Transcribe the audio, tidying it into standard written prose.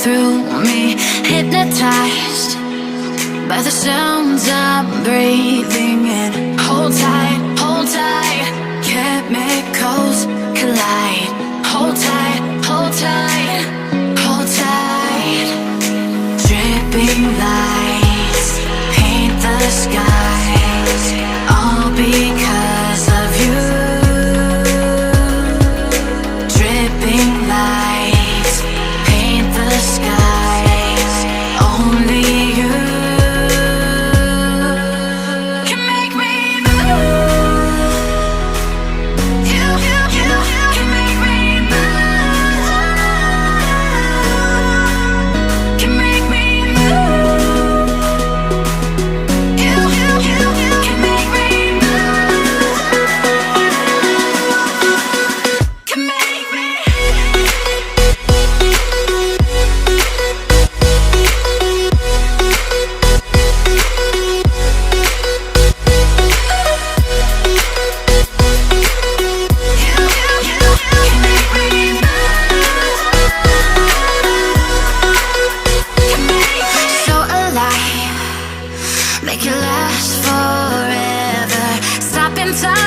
through me, hypnotized by the sounds I'm breathing in. Hold tight, chemicals collide. Hold tight, hold tight, hold tight. Dripping lights paint the skies, all because of you. Dripping lights paint the skies, only you can make me move. You can make me move. Can make me move. You can make me move. Can make me. So alive, make it last forever. Stop in time.